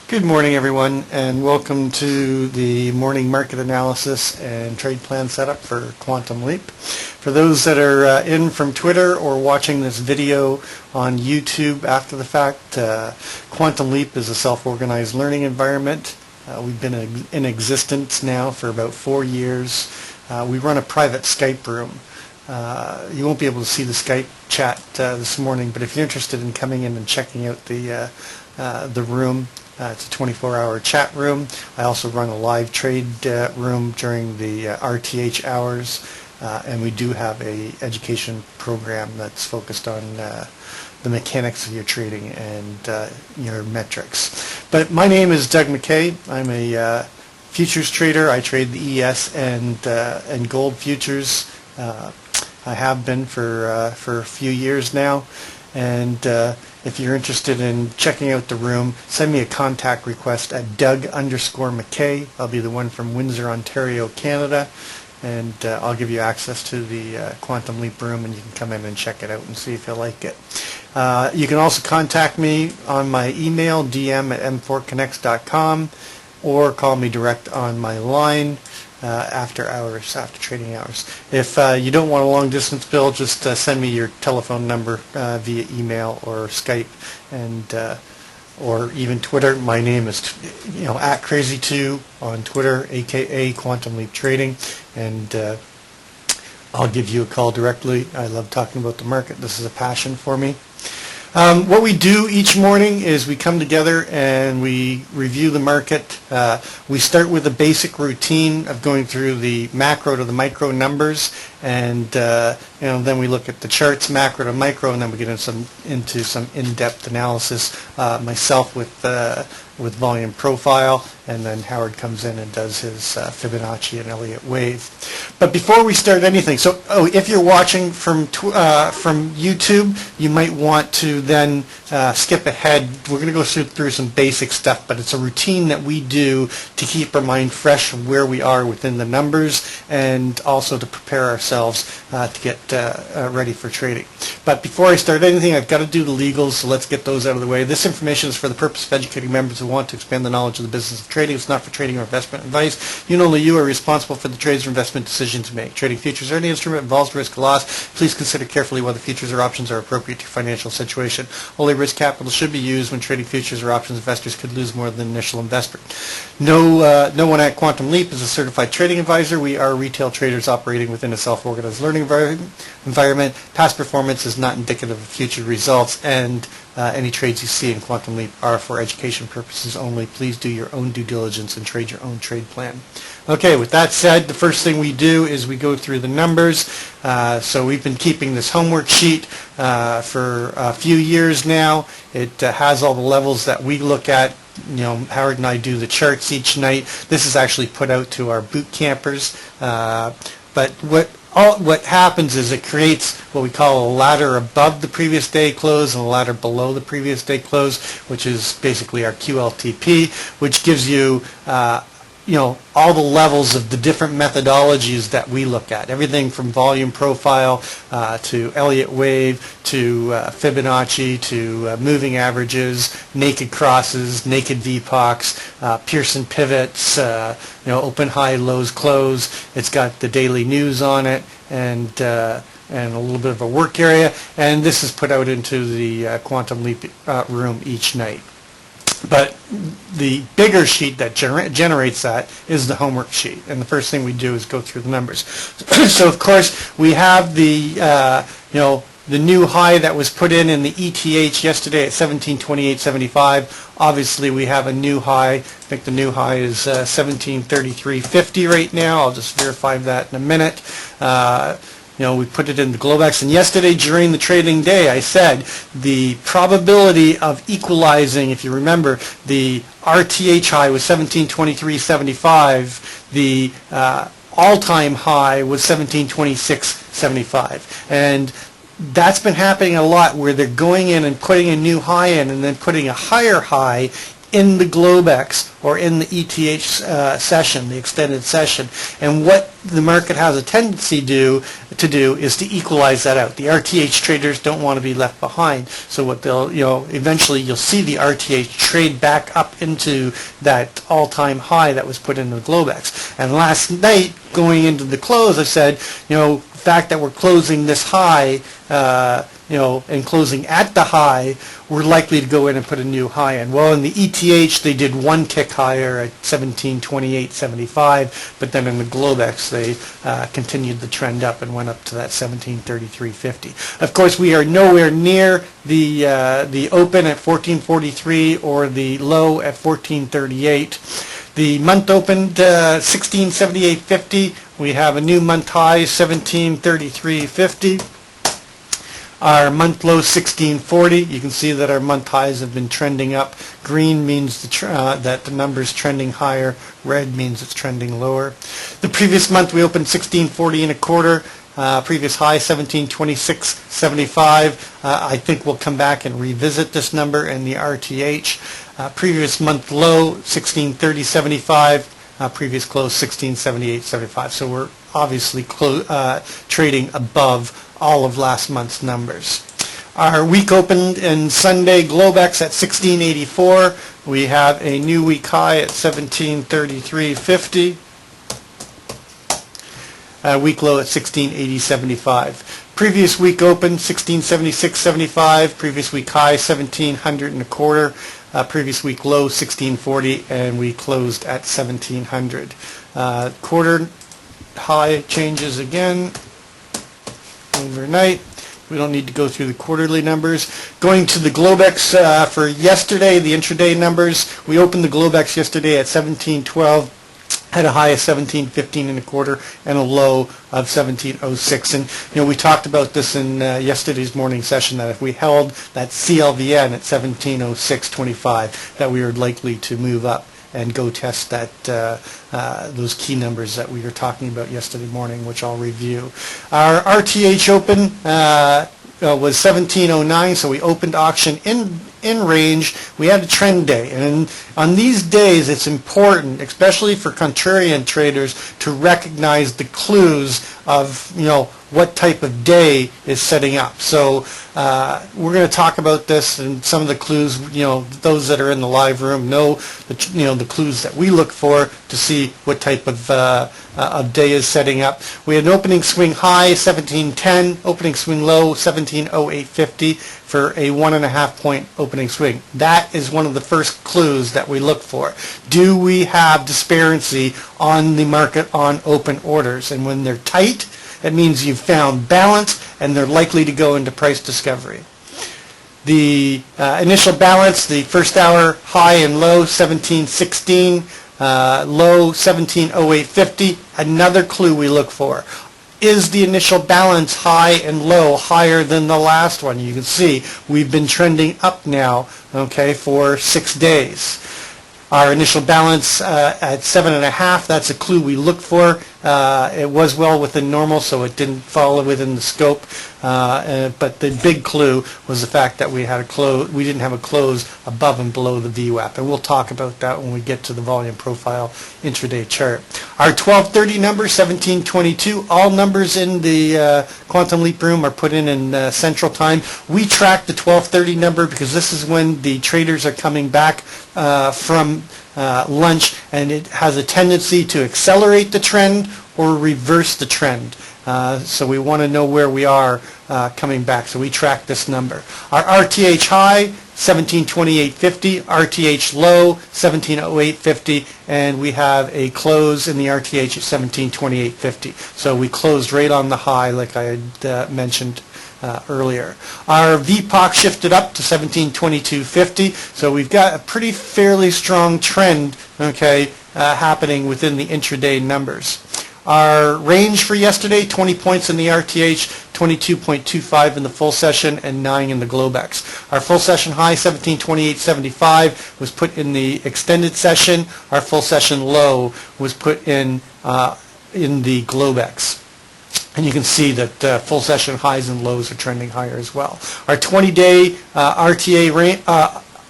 Good morning, everyone, and welcome to the morning market analysis and trade plan setup for Quantum Leap. For those that are in from Twitter or watching this video on YouTube after the fact, Quantum Leap is a self-organized learning environment. We've been in existence now for about 4 years. We run a private Skype room. You won't be able to see the Skype chat this morning, but if you're interested in coming in and checking out the room, it's a 24-hour chat room. I also run a live trade room during the RTH hours, and we do have a education program that's focused on the mechanics of your trading and your metrics. But my name is Doug McKay. I'm a futures trader. I trade the ES and gold futures. I have been for a few years now, and if you're interested in checking out the room, send me a contact request at Doug_McKay. I'll be the one from Windsor, Ontario, Canada, and I'll give you access to the Quantum Leap room, and you can come in and check it out and see if you like it. You can also contact me on my email, dm@m4connects.com, or call me direct on my line after trading hours. If you don't want a long distance bill, just send me your telephone number via email or Skype, and or even Twitter. My name is at Crazy2 on Twitter, aka Quantum Leap Trading, and I'll give you a call directly. I love talking about the market. This is a passion for me. What we do each morning is we come together and we review the market. We start with a basic routine of going through the macro to the micro numbers, and then we look at the charts, macro to micro, and then we get into some in-depth analysis. Myself with volume profile, and then Howard comes in and does his Fibonacci and Elliott wave. But before we start anything, if you're watching from YouTube, you might want to then skip ahead. We're going to go through some basic stuff, but it's a routine that we do to keep our mind fresh of where we are within the numbers, and also to prepare ourselves to get ready for trading. But before I start anything, I've got to do the legals, so let's get those out of the way. This information is for the purpose of educating members who want to expand the knowledge of the business of trading. It's not for trading or investment advice. You and only you are responsible for the trades or investment decisions you make. Trading futures or any instrument involves risk or loss. Please consider carefully whether futures or options are appropriate to your financial situation. Only risk capital should be used when trading futures or options. Investors could lose more than the initial investment. No one at Quantum Leap is a certified trading advisor. We are retail traders operating within a self-organized learning environment. Past performance is not indicative of future results, and any trades you see in Quantum Leap are for education purposes only. Please do your own due diligence and trade your own trade plan. Okay, with that said, the first thing we do is we go through the numbers. So we've been keeping this homework sheet for a few years now. It has all the levels that we look at. Howard and I do the charts each night. This is actually put out to our boot campers. But what happens is it creates what we call a ladder above the previous day close and a ladder below the previous day close, which is basically our QLTP, which gives you all the levels of the different methodologies that we look at. Everything from volume profile to Elliott wave to Fibonacci to moving averages, naked crosses, naked VPOCs, Pearson pivots, open high, lows, close. It's got the daily news on it, and a little bit of a work area. And this is put out into the Quantum Leap room each night. But the bigger sheet that generates that is the homework sheet, and the first thing we do is go through the numbers. So of course we have the new high that was put in the ETH yesterday at 1728.75. Obviously we have a new high. I think the new high is 1733.50 right now. I'll just verify that in a minute. We put it in the Globex, and yesterday during the trading day I said the probability of equalizing, if you remember, the RTH high was 1723.75, the all-time high was 1726.75, and that's been happening a lot where they're going in and putting a new high in and then putting a higher high in the Globex or in the ETH session, the extended session. And what the market has a tendency to do is to equalize that out. The RTH traders don't want to be left behind. So what they'll, eventually you'll see the RTH trade back up into that all-time high that was put in the Globex. And last night, going into the close, I said, the fact that we're closing this high, and closing at the high, we're likely to go in and put a new high in. Well, in the ETH, they did one tick higher at 1728.75, but then in the Globex, they continued the trend up and went up to that 1733.50. Of course, we are nowhere near the open at 1443 or the low at 1438. The month opened 1678.50. We have a new month high, 1733.50. Our month low, 1640. You can see that our month highs have been trending up. Green means that the number's trending higher. Red means it's trending lower. The previous month we opened 1640 and a quarter. Previous high, 1726.75. I think we'll come back and revisit this number in the RTH. Previous month low, 1630.75. Previous close, 1678.75. So we're obviously trading above all of last month's numbers. Our week opened in Sunday Globex at 1684. We have a new week high at 1733.50. Week low at 1680.75. Previous week open 1676.75. Previous week high 1700 and a quarter. Previous week low 1640, and we closed at 1700. Quarter high changes again overnight. We don't need to go through the quarterly numbers. Going to the Globex for yesterday, the intraday numbers. We opened the Globex yesterday at 1712. Had a high of 1715 and a quarter and a low of 1706. And we talked about this in yesterday's morning session, that if we held that CLVN at 1706.25, that we were likely to move up and go test that those key numbers that we were talking about yesterday morning, which I'll review. Our RTH open was 1709, so we opened auction in range. We had a trend day, and on these days it's important, especially for contrarian traders, to recognize the clues of what type of day is setting up. So we're going to talk about this and some of the clues. Those that are in the live room know the clues that we look for to see what type of day is setting up. We had an opening swing high 1710, opening swing low 1708.50 for a 1.5 point opening swing. That is one of the first clues that we look for. Do we have disparity on the market on open orders? And when they're tight, it means you've found balance and they're likely to go into price discovery. The initial balance, the first hour high and low 1716, low 1708.50. Another clue we look for. Is the initial balance high and low higher than the last one? You can see we've been trending up now, for 6 days. Our initial balance at 7.5, that's a clue we look for. It was well within normal, so it didn't fall within the scope. But the big clue was the fact that we didn't have a close above and below the VWAP, and we'll talk about that when we get to the volume profile intraday chart. Our 1230 number, 1722. All numbers in the Quantum Leap room are put in Central Time. We track the 1230 number because this is when the traders are coming back from lunch, and it has a tendency to accelerate the trend or reverse the trend. So we want to know where we are coming back. So we track this number. Our RTH high, 1728.50. RTH low, 1708.50. And we have a close in the RTH at 1728.50. So we closed right on the high like I had mentioned earlier. Our VPOC shifted up to 1722.50. So we've got a pretty fairly strong trend, happening within the intraday numbers. Our range for yesterday, 20 points in the RTH, 22.25 in the full session, and 9 in the Globex. Our full session high, 1728.75, was put in the extended session. Our full session low was put in the Globex. And you can see that full session highs and lows are trending higher as well. Our 20-day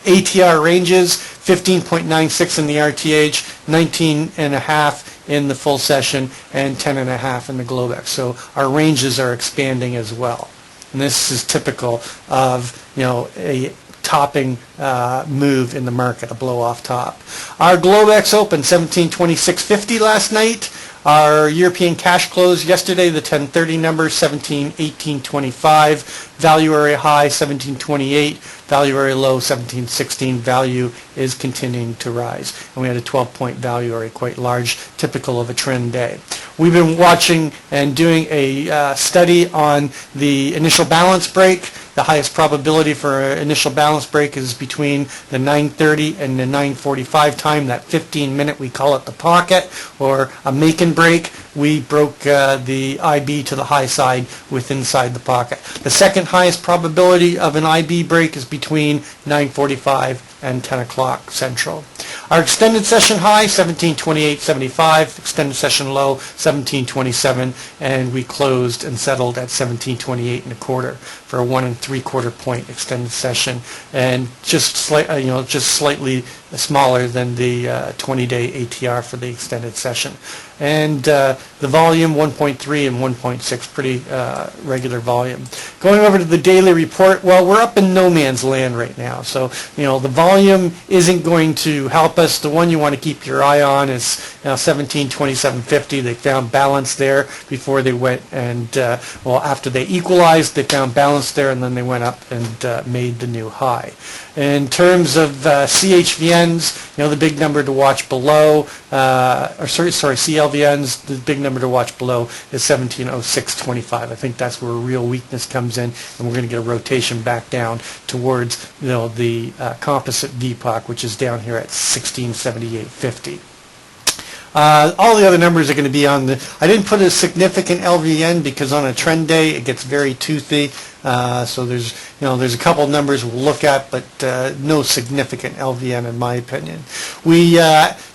ATR ranges, 15.96 in the RTH, 19.5 in the full session, and 10.5 in the Globex. So our ranges are expanding as well. And this is typical of, a topping move in the market, a blow-off top. Our Globex opened 1726.50 last night. Our European cash close yesterday, the 1030 number, 1718.25. Value area high, 1728. Value area low, 1716. Value is continuing to rise. And we had a 12-point value area, quite large, typical of a trend day. We've been watching and doing a study on the initial balance break. The highest probability for an initial balance break is between the 9:30 and the 9:45 time, that 15-minute, we call it the pocket, or a make and break. We broke the IB to the high side with inside the pocket. The second highest probability of an IB break is between 9:45 and 10 o'clock Central. Our extended session high, 1728.75, extended session low, 1727, and we closed and settled at 1728.25 for a 1 3/4 point extended session, and just slightly smaller than the 20-day ATR for the extended session. And the volume, 1.3 and 1.6, pretty regular volume. Going over to the daily report, well, we're up in no man's land right now. So, the volume isn't going to help us. The one you want to keep your eye on is 1727.50. They found balance there before they went and, after they equalized, they found balance there, and then they went up and made the new high. In terms of CHVNs, the big number to watch below, CLVNs, the big number to watch below is 1706.25. I think that's where real weakness comes in, and we're going to get a rotation back down towards the composite VPOC, which is down here at 1678.50. All the other numbers are going to be on the... I didn't put a significant LVN because on a trend day it gets very toothy. So there's a couple of numbers we'll look at, but no significant LVN in my opinion. We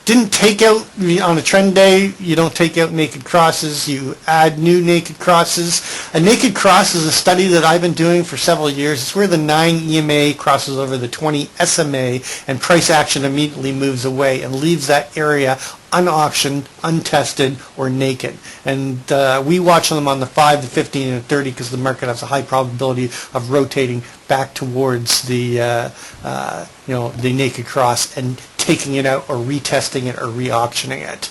didn't take out, on a trend day, you don't take out naked crosses, you add new naked crosses. A naked cross is a study that I've been doing for several years. It's where the 9 EMA crosses over the 20 SMA and price action immediately moves away and leaves that area unauctioned, untested, or naked. And we watch them on the 5, the 15, and the 30 because the market has a high probability of rotating back towards the naked cross and taking it out or retesting it or re-auctioning it.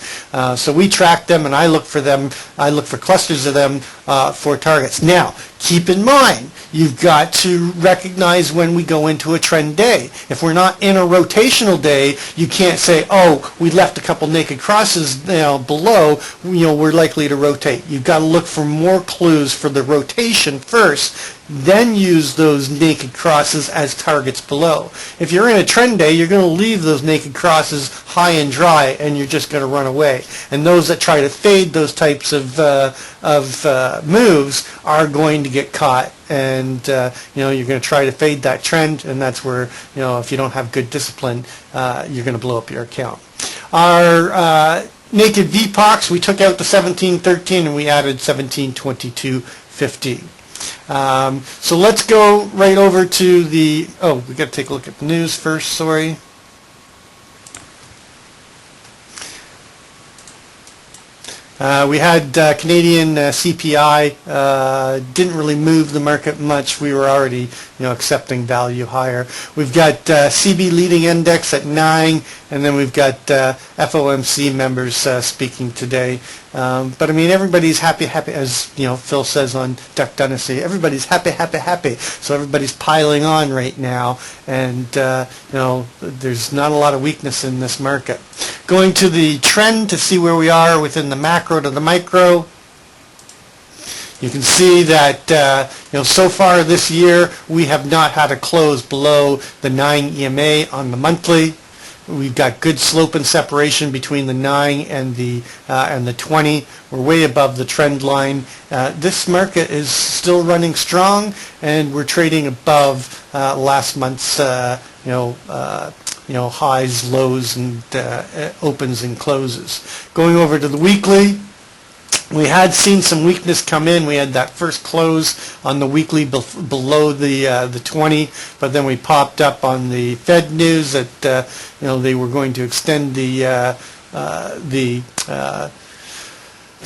So we track them, and I look for them. I look for clusters of them for targets. Now, keep in mind, you've got to recognize when we go into a trend day. If we're not in a rotational day, you can't say, oh, we left a couple naked crosses below, we're likely to rotate. You've got to look for more clues for the rotation first, then use those naked crosses as targets below. If you're in a trend day, you're going to leave those naked crosses high and dry, and you're just going to run away. And those that try to fade those types of moves are going to get caught, and you're going to try to fade that trend, and that's where if you don't have good discipline, you're going to blow up your account. Our naked VPOCs, we took out the 1713 and we added 1722.50. So let's go right over to the, we got to take a look at the news first, sorry. We had Canadian CPI, didn't really move the market much. We were already accepting value higher. We've got CB leading index at 9, and then we've got FOMC members speaking today. But I mean, everybody's happy, as Phil says on Duck Dynasty, everybody's happy. So everybody's piling on right now, and there's not a lot of weakness in this market. Going to the trend to see where we are within the macro to the micro. You can see that so far this year we have not had a close below the 9 EMA on the monthly. We've got good slope and separation between the 9 and the 20. We're way above the trend line. This market is still running strong, and we're trading above last month's highs, lows, and opens and closes. Going over to the weekly. We had seen some weakness come in. We had that first close on the weekly below the 20, but then we popped up on the Fed news that they were going to extend the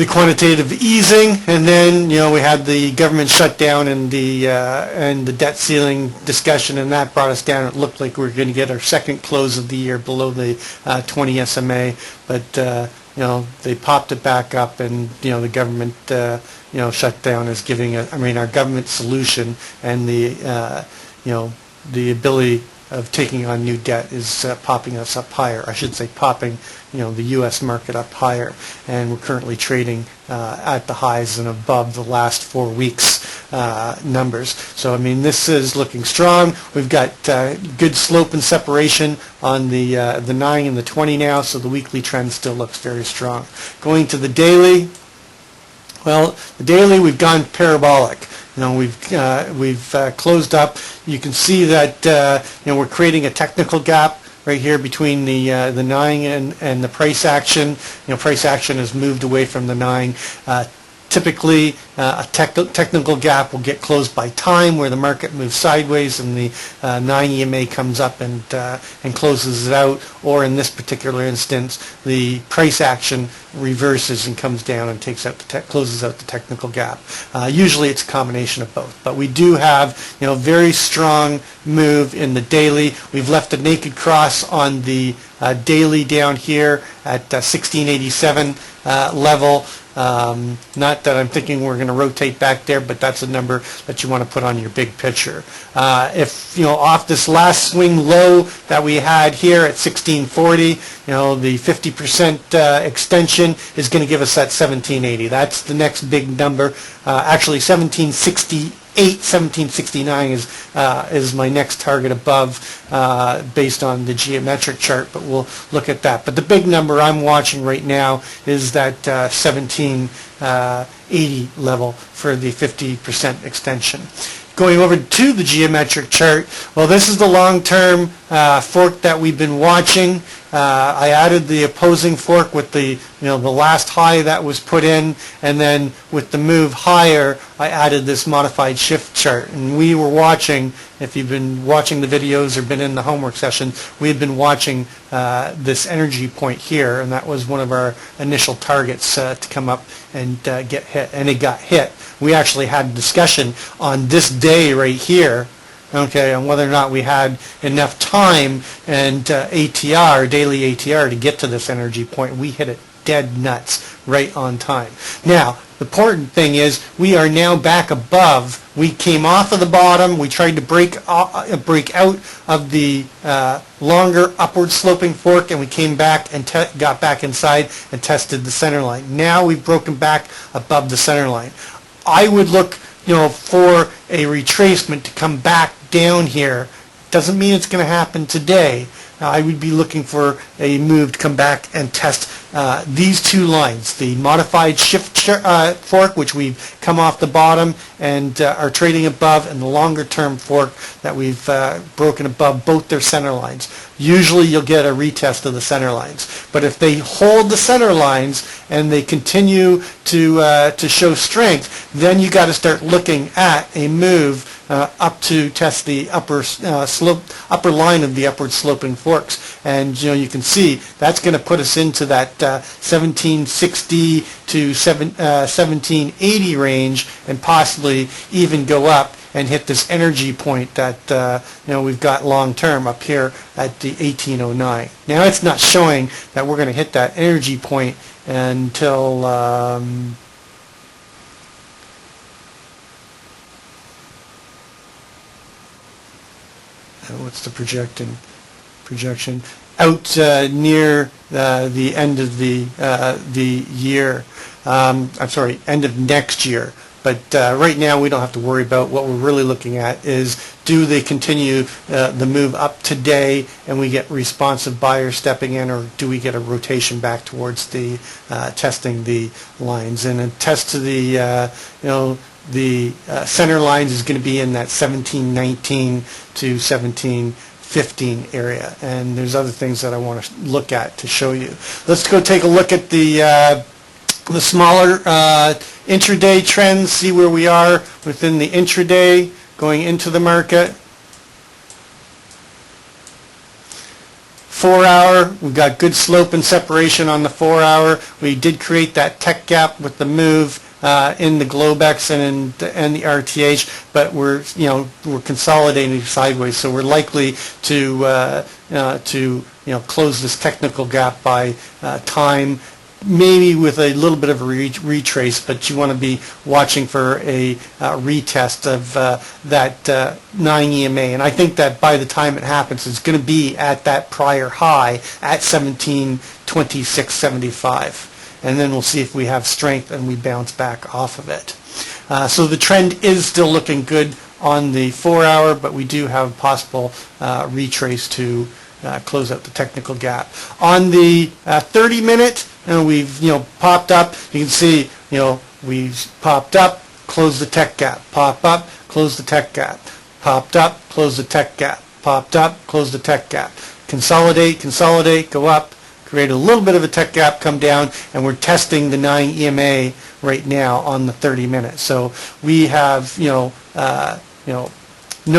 quantitative easing, and then we had the government shutdown and the debt ceiling discussion, and that brought us down. It looked like we were going to get our second close of the year below the 20 SMA, but they popped it back up, and the government shutdown is giving our government solution and the ability of taking on new debt is popping us up higher. I should say popping the U.S. market up higher, and we're currently trading at the highs and above the last 4 weeks numbers. So this is looking strong. We've got good slope and separation on the 9 and the 20 now, so the weekly trend still looks very strong. Going to the daily, well, the daily we've gone parabolic. We've closed up. You can see that we're creating a technical gap right here between the 9 and the price action. Price action has moved away from the 9. Typically, a technical gap will get closed by time, where the market moves sideways and the 9 EMA comes up and closes it out. Or in this particular instance, the price action reverses and comes down and closes out the technical gap. Usually, it's a combination of both. But we do have very strong move in the daily. We've left a naked cross on the daily down here at 1687 level. Not that I'm thinking we're going to rotate back there, but that's a number that you want to put on your big picture. If off this last swing low that we had here at 1640, the 50% extension is going to give us that 1780. That's the next big number. Actually, 1769 is my next target above based on the geometric chart, but we'll look at that. But the big number I'm watching right now is that 1780 level for the 50% extension. Going over to the geometric chart, well, this is the long-term fork that we've been watching. I added the opposing fork with the last high that was put in, and then with the move higher, I added this modified shift chart. And we were watching, if you've been watching the videos or been in the homework session, we had been watching this energy point here, and that was one of our initial targets to come up and get hit, and it got hit. We actually had a discussion on this day right here, okay, on whether or not we had enough time and ATR, daily ATR, to get to this energy point. We hit it dead nuts right on time. Now, the important thing is we are now back above. We came off of the bottom. We tried to break out of the longer upward sloping fork, and we came back and got back inside and tested the center line. Now we've broken back above the center line. I would look, for a retracement to come back down here. Doesn't mean it's going to happen today. I would be looking for a move to come back and test these two lines, the modified shift fork, which we've come off the bottom and are trading above, and the longer term fork that we've broken above both their center lines. Usually you'll get a retest of the center lines. But if they hold the center lines and they continue to show strength, then you got to start looking at a move up to test the upper line of the upward sloping forks. And you can see that's going to put us into that 1760 to 1780 range, and possibly even go up and hit this energy point that we've got long term up here at the 1809. Now it's not showing that we're going to hit that energy point until what's the projection out near the end of the year. I'm sorry, end of next year. But right now we don't have to worry about. What we're really looking at is, do they continue the move up today and we get responsive buyers stepping in, or do we get a rotation back towards the testing the lines? And a test to the the center lines is going to be in that 1719 to 1715 area. And there's other things that I want to look at to show you. Let's go take a look at the the smaller intraday trends, see where we are within the intraday going into the market. 4 hour, we've got good slope and separation on the 4 hour. We did create that tech gap with the move in the Globex and the RTH, but we're consolidating sideways, so we're likely to close this technical gap by time, maybe with a little bit of a retrace, but you want to be watching for a retest of that 9 EMA. And I think that by the time it happens, it's going to be at that prior high at 1726.75. And then we'll see if we have strength and we bounce back off of it. So the trend is still looking good on the 4 hour, but we do have a possible retrace to close out the technical gap. On the 30-minute, we've popped up. You can see we've popped up, closed the tech gap, pop up, close the tech gap, popped up, close the tech gap, popped up, close the tech gap, consolidate, go up, create a little bit of a tech gap, come down, and we're testing the 9 EMA right now on the 30-minute. So we have no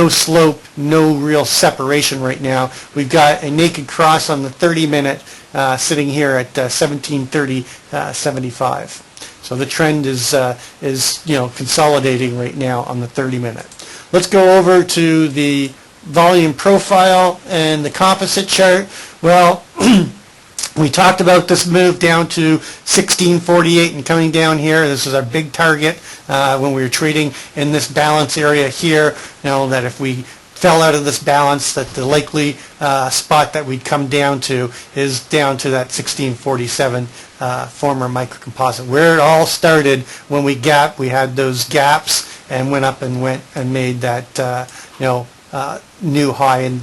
slope, no real separation right now. We've got a naked cross on the 30-minute sitting here at 1730.75. So the trend is consolidating right now on the 30-minute. Let's go over to the volume profile and the composite chart. Well, we talked about this move down to 1648 and coming down here. This is our big target when we were trading in this balance area here. That if we fell out of this balance, that the likely spot that we'd come down to is down to that 1647 former microcomposite, where it all started when we had those gaps and went up and made that new high, and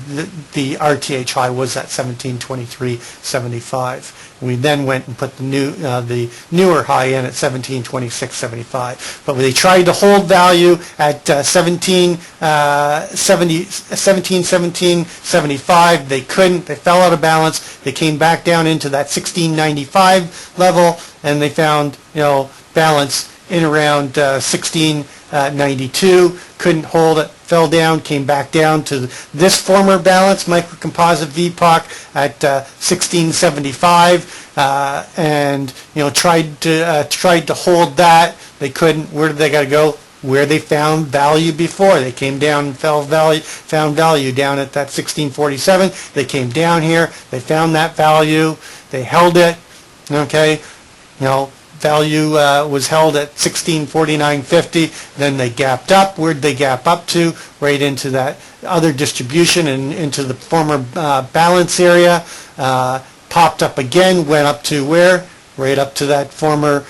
the RTH high was at 1723.75. We then went and put the newer high in at 1726.75. But they tried to hold value at 1717.75. They couldn't. They fell out of balance. They came back down into that 1695 level, and they found balance in around 1692. Couldn't hold it, fell down, came back down to this former balance, microcomposite VPOC at 1675, and tried to hold that. They couldn't. Where did they got to go? Where they found value before. They came down and found value down at that 1647. They came down here. They found that value. They held it. Okay, value was held at 1649.50. Then they gapped up. Where'd they gap up to? Right into that other distribution and into the former balance area. Popped up again. Went up to where? Right up to that former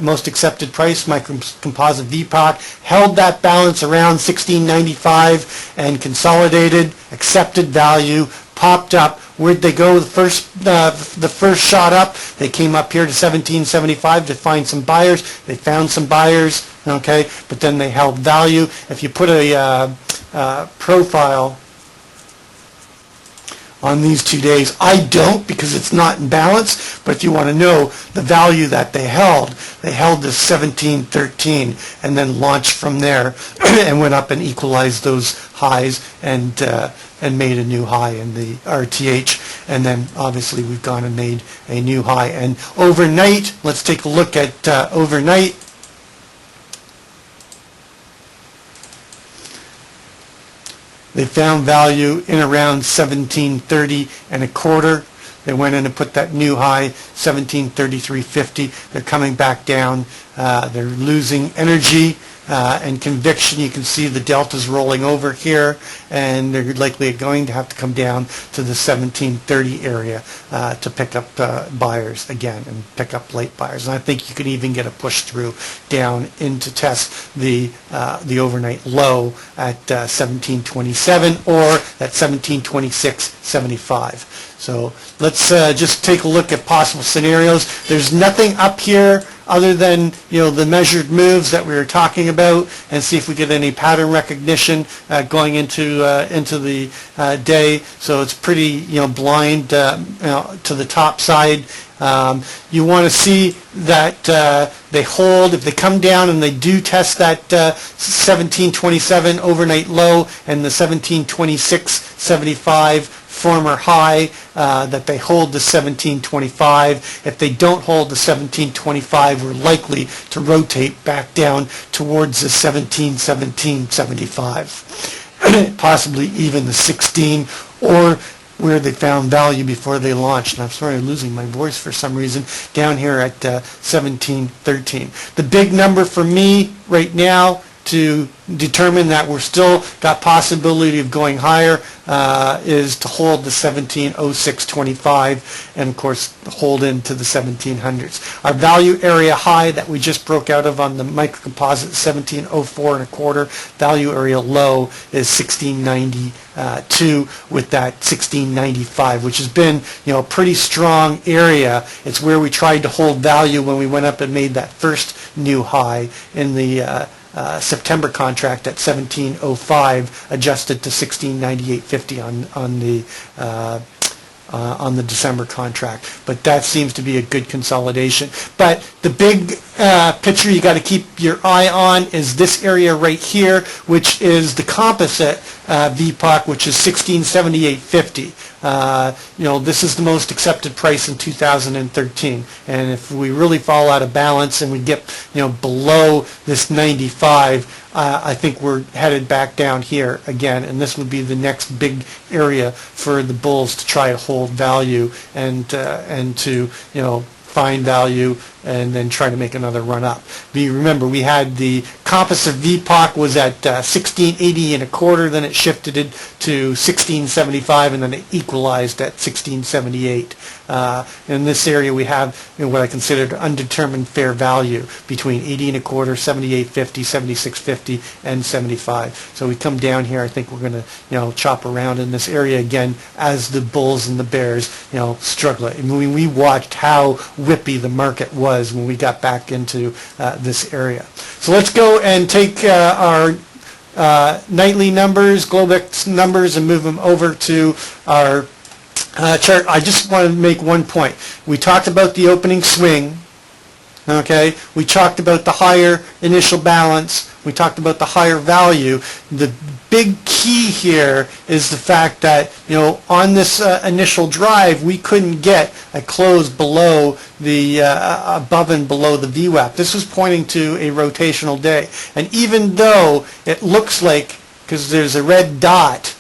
most accepted price, microcomposite VPOC. Held that balance around 1695 and consolidated. Accepted value. Popped up. Where'd they go? The first shot up, they came up here to 1775 to find some buyers. They found some buyers, okay, but then they held value. If you put a profile on these 2 days, I don't because it's not in balance, but if you want to know the value that they held this 1713 and then launched from there and went up and equalized those highs and made a new high in the RTH, and then obviously we've gone and made a new high. And overnight, let's take a look at overnight. They found value in around 1730 and a quarter. They went in and put that new high, 1733.50. They're coming back down. They're losing energy and conviction. You can see the deltas rolling over here, and they're likely going to have to come down to the 1730 area to pick up buyers again and pick up late buyers. And I think you could even get a push through down into test the overnight low at 1727 or at 1726.75. So let's just take a look at possible scenarios. There's nothing up here other than the measured moves that we were talking about, and see if we get any pattern recognition going into the day. So it's pretty blind to the top side. You want to see that they hold. If they come down and they do test that 1727 overnight low and the 1726.75 former high, that they hold the 1725. If they don't hold the 1725, we're likely to rotate back down towards the 1717.75, possibly even the 16, or where they found value before they launched. And I'm sorry, I'm losing my voice for some reason, down here at 1713. The big number for me right now to determine that we're still got possibility of going higher is to hold the 1706.25 and of course hold into the 1700s. Our value area high that we just broke out of on the microcomposite 1704.25. Value area low is 1692 with that 1695, which has been a pretty strong area. It's where we tried to hold value when we went up and made that first new high in the September contract at 1705, adjusted to 1698.50 on the December contract. But that seems to be a good consolidation. But the big picture you got to keep your eye on is this area right here, which is the composite VPOC, which is 1678.50. This is the most accepted price in 2013, and if we really fall out of balance and we get below this 95, I think we're headed back down here again, and this would be the next big area for the bulls to try to hold value and to find value and then try to make another run up. Remember, we had the composite VPOC was at 1680.25, then it shifted it to 1675, and then it equalized at 1678. In this area, we have what I consider undetermined fair value between 80.25, 78.50, 76.50, and 75. So we come down here. I think we're going to chop around in this area again as the bulls and the bears struggle. I mean, we watched how whippy the market was when we got back into this area. So let's go and take our nightly numbers, Globex numbers, and move them over to our chart. I just want to make one point. We talked about the opening swing. Okay, we talked about the higher initial balance. We talked about the higher value. The big key here is the fact that, on this initial drive, we couldn't get a close below the, above and below the VWAP. This was pointing to a rotational day. And even though it looks like, because there's a red dot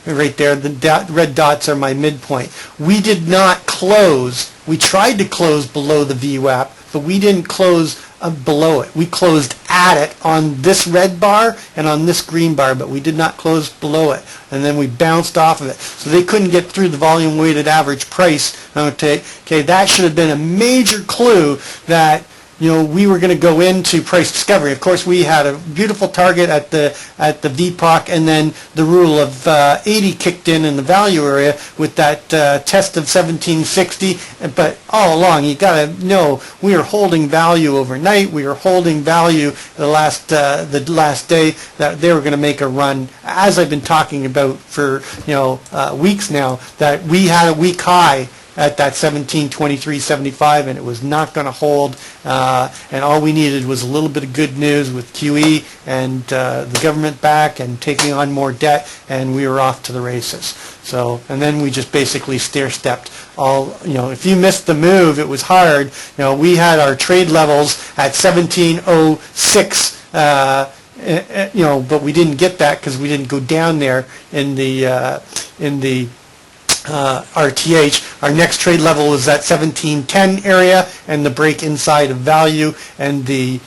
right there, the red dots are my midpoint, we did not close. We tried to close below the VWAP, but we didn't close below it. We closed at it on this red bar and on this green bar, but we did not close below it. And then we bounced off of it. So they couldn't get through the volume weighted average price. Okay, that should have been a major clue that we were going to go into price discovery. Of course, we had a beautiful target at the VPOC, and then the rule of 80 kicked in the value area with that test of 1760. But all along, you got to know we were holding value overnight. We were holding value the last day that they were going to make a run. As I've been talking about for weeks now, that we had a weak high at that 1723.75, and it was not going to hold, and all we needed was a little bit of good news with QE and the government back and taking on more debt, and we were off to the races. So, and then we just basically stair-stepped all, if you missed the move, it was hard. We had our trade levels at 1706, but we didn't get that because we didn't go down there in the RTH. Our next trade level was that 1710 area, and the break inside of value and the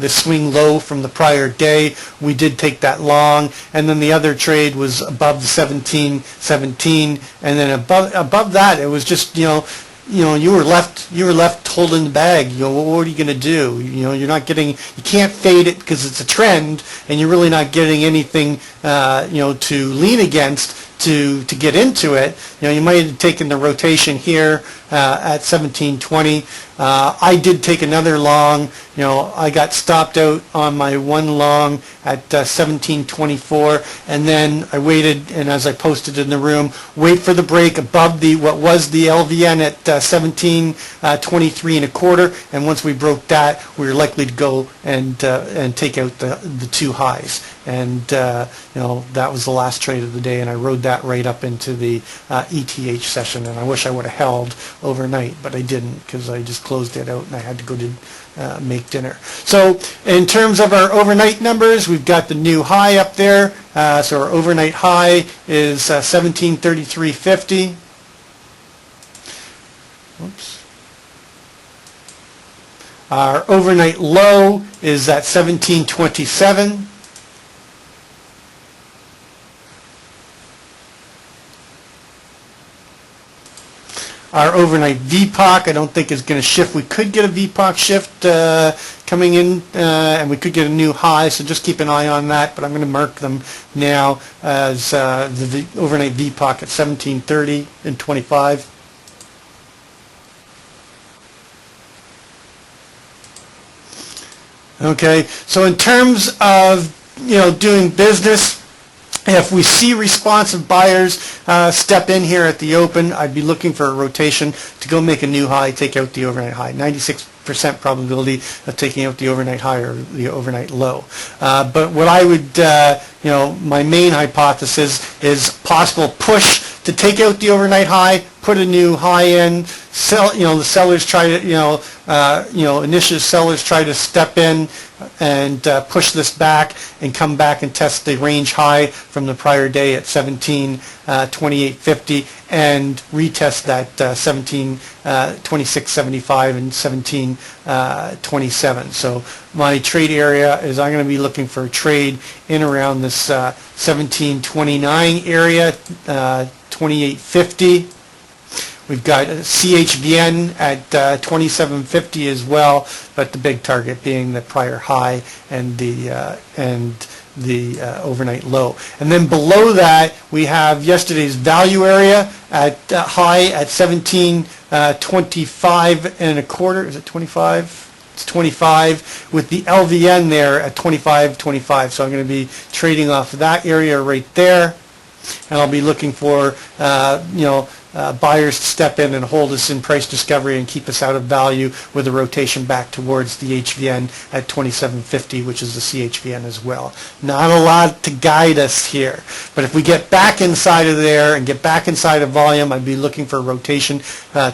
swing low from the prior day. We did take that long, and then the other trade was above the 1717, and then above that it was just you were left holding the bag. What are you going to do? You're not getting, you can't fade it because it's a trend, and you're really not getting anything, to lean against to get into it. You might have taken the rotation here at 1720. I did take another long. I got stopped out on my one long at 1724, and then I waited, and as I posted in the room, wait for the break above what was the LVN at 1723 and a quarter, and once we broke that, we were likely to go and take out the two highs. And that was the last trade of the day, and I rode that right up into the ETH session, and I wish I would have held overnight, but I didn't because I just closed it out and I had to go to make dinner. So in terms of our overnight numbers, we've got the new high up there. So our overnight high is 1733.50. Oops. Our overnight low is at 1727. Our overnight VPOC, I don't think is going to shift. We could get a VPOC shift coming in, and we could get a new high, so just keep an eye on that. But I'm going to mark them now as the overnight VPOC at 1730 and 25. Okay, so in terms of doing business, if we see responsive buyers step in here at the open, I'd be looking for a rotation to go make a new high, take out the overnight high. 96% probability of taking out the overnight high or the overnight low. But what I would, my main hypothesis is possible push to take out the overnight high, put a new high in, sell, the sellers try to, initial sellers try to step in and push this back and come back and test the range high from the prior day at 1728.50 and retest that 1726.75 and 1727. So my trade area is I'm going to be looking for a trade in around this 1729 area, 28.50. We've got CHVN at 27.50 as well, but the big target being the prior high and the overnight low. And then below that, we have yesterday's value area at high at 1725 and a quarter. Is it 25? It's 25 with the LVN there at 25.25. So I'm going to be trading off that area right there, and I'll be looking for buyers to step in and hold us in price discovery and keep us out of value with a rotation back towards the HVN at 27.50, which is the CHVN as well. Not a lot to guide us here, but if we get back inside of there and get back inside of volume, I'd be looking for a rotation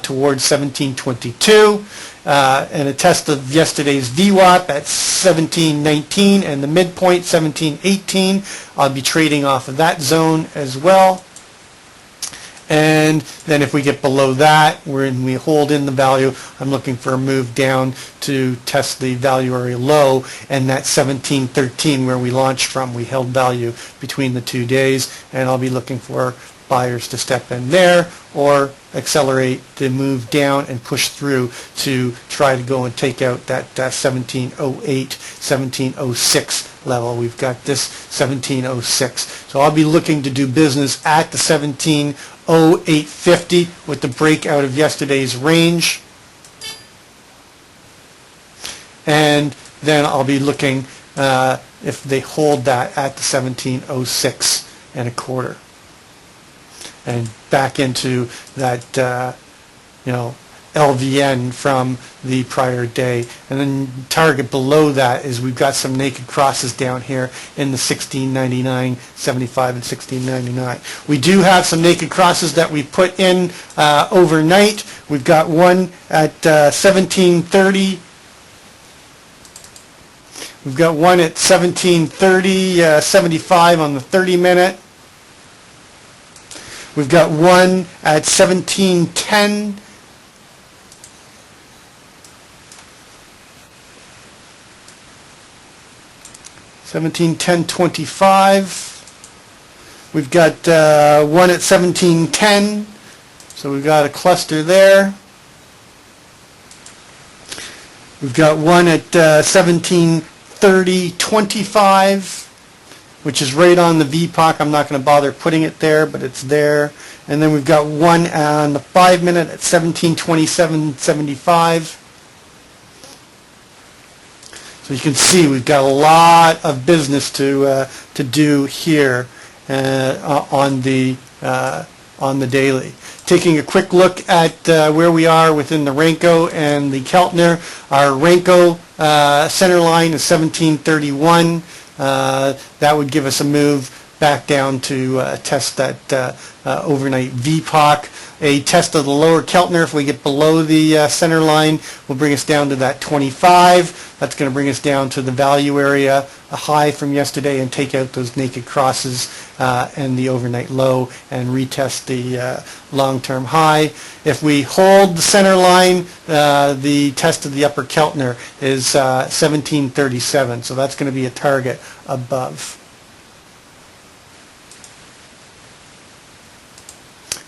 towards 1722 and a test of yesterday's VWAP at 1719 and the midpoint 1718. I'll be trading off of that zone as well. And then if we get below that, when we hold in the value, I'm looking for a move down to test the value area low, and that 1713 where we launched from. We held value between the 2 days, and I'll be looking for buyers to step in there or accelerate the move down and push through to try to go and take out that 1708, 1706 level. We've got this 1706. So I'll be looking to do business at the 1708.50 with the breakout of yesterday's range. And then I'll be looking if they hold that at the 1706 and a quarter. And back into that, LVN from the prior day. And then target below that is we've got some naked crosses down here in the 1699.75 and 1699. We do have some naked crosses that we put in overnight. We've got one at 1730. We've got one at 1730.75 on the 30-minute. We've got one at 1710. $17.10.25. We've got one at 17.10. So we've got a cluster there. We've got one at 17:30:25, which is right on the VPOC. I'm not going to bother putting it there, but it's there. And then we've got one on the 5 minute at 17:27:75. So you can see we've got a lot of business to do here on the daily. Taking a quick look at where we are within the Renko and the Keltner. Our Renko center line is 1731. That would give us a move back down to test that overnight VPOC. A test of the lower Keltner, if we get below the center line, will bring us down to that 25. That's going to bring us down to the value area, a high from yesterday, and take out those naked crosses and the overnight low and retest the long-term high. If we hold the center line, the test of the upper Keltner is 1737, so that's going to be a target above.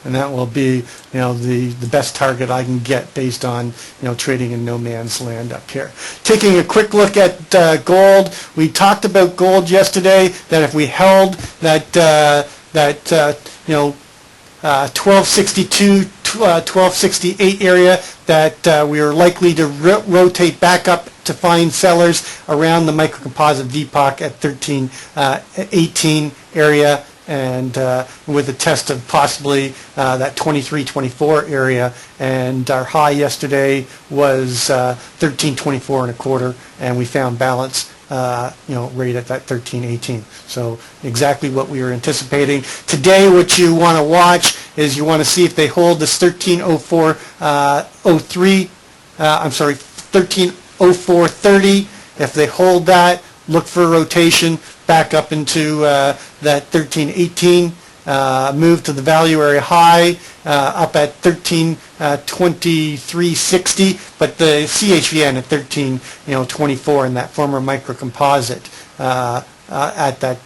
And that will be, the best target I can get based on, trading in no man's land up here. Taking a quick look at gold, we talked about gold yesterday. That if we held that 1262, 1268 area, that we are likely to rotate back up to find sellers around the microcomposite VPOC at 1318 area. And with a test of possibly that 23-24 area, and our high yesterday was 13.24 and we found balance, right at that 13.18. So exactly what we were anticipating. Today, what you want to watch is you want to see if they hold this 13.04.03. 13.04.30. If they hold that, look for a rotation back up into that 13.18, move to the value area high, up at 13.23.60, but the CHVN at 13.24 in that former microcomposite at that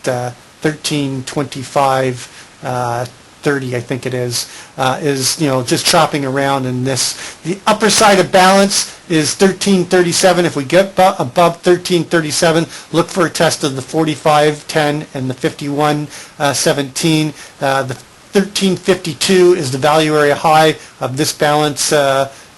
13.25. 30, I think it is just chopping around in this. The upper side of balance is 1337. If we get above 1337, look for a test of the 45.10 and the 51.17. The 1352 is the value area high of this balance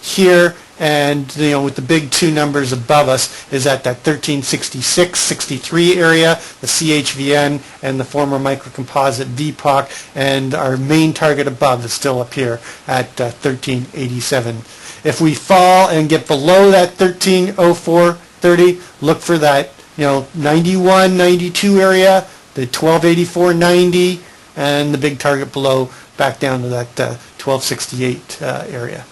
here. And with the big two numbers above us is at that 1366-63 area, the CHVN and the former microcomposite VPOC, and our main target above is still up here at 1387. If we fall and get below that 1304.30, look for that 91, 92 area, the 1284.90, and the big target below back down to that 1268 area.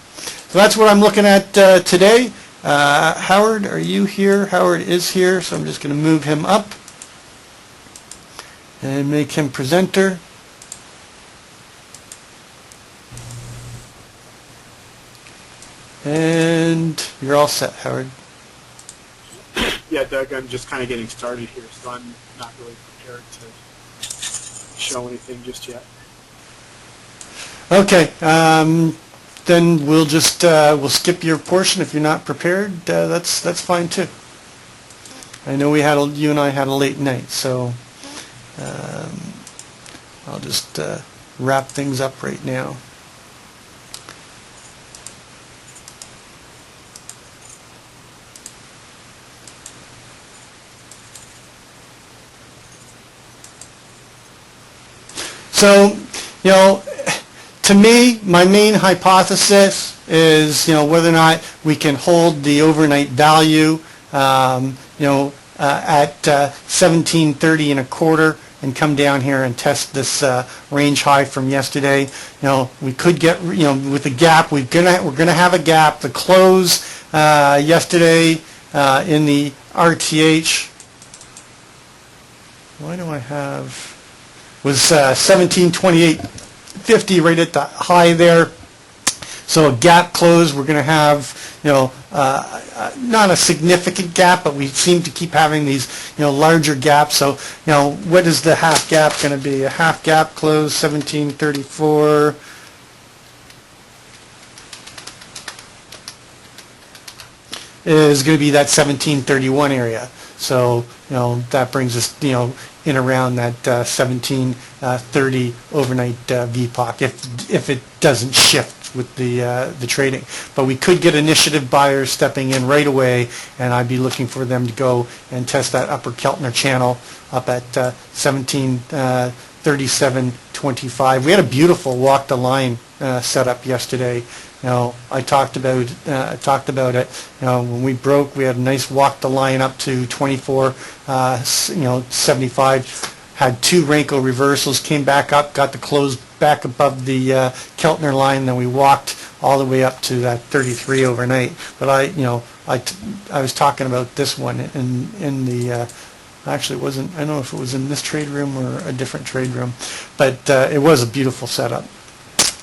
So that's what I'm looking at today. Howard, are you here? Howard is here, so I'm just going to move him up and make him presenter. And you're all set, Howard. Yeah, Doug, I'm just kind of getting started here, so I'm not really prepared to show anything just yet. Okay. Then we'll just we'll skip your portion if you're not prepared. That's fine too. I know you and I had a late night, so I'll just wrap things up right now. So, to me, my main hypothesis is, whether or not we can hold the overnight value, at 17.30 and come down here and test this range high from yesterday. We could get, with the gap, we're gonna have a gap. The close yesterday in the RTH. Why do I have? Was 1728.50 right at the high there. So a gap close, we're going to have, not a significant gap, but we seem to keep having these, larger gaps. So, what is the half gap going to be? A half gap close, 1734. is going to be that 1731 area. So, that brings us, in around that 1730 overnight VPOC if it doesn't shift with the trading. But we could get initiative buyers stepping in right away, and I'd be looking for them to go and test that upper Keltner channel up at 1737.25. We had a beautiful walk the line setup yesterday. I talked about it. When we broke, we had a nice walk the line up to 24.75. Had two Renko reversals, came back up, got the close back above the Keltner line, then we walked all the way up to that 33 overnight. But I was talking about this one in the. Actually, it wasn't. I don't know if it was in this trade room or a different trade room, but it was a beautiful setup.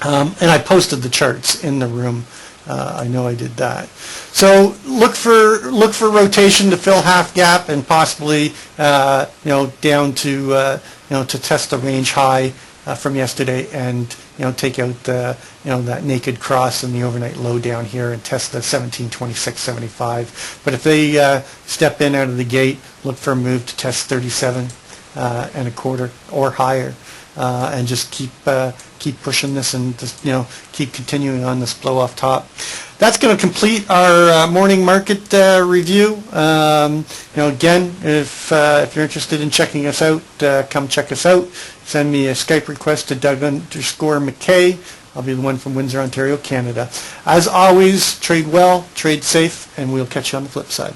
And I posted the charts in the room. I know I did that. So look for rotation to fill half gap and possibly down to to test the range high from yesterday and take out that naked cross and the overnight low down here and test the 1726.75. But if they step in out of the gate, look for a move to test 37 and a quarter or higher, and just keep pushing this and just, keep continuing on this blow off top. That's going to complete our morning market review. Again, if you're interested in checking us out, come check us out. Send me a Skype request to Doug_McKay. I'll be the one from Windsor, Ontario, Canada. As always, trade well, trade safe, and we'll catch you on the flip side.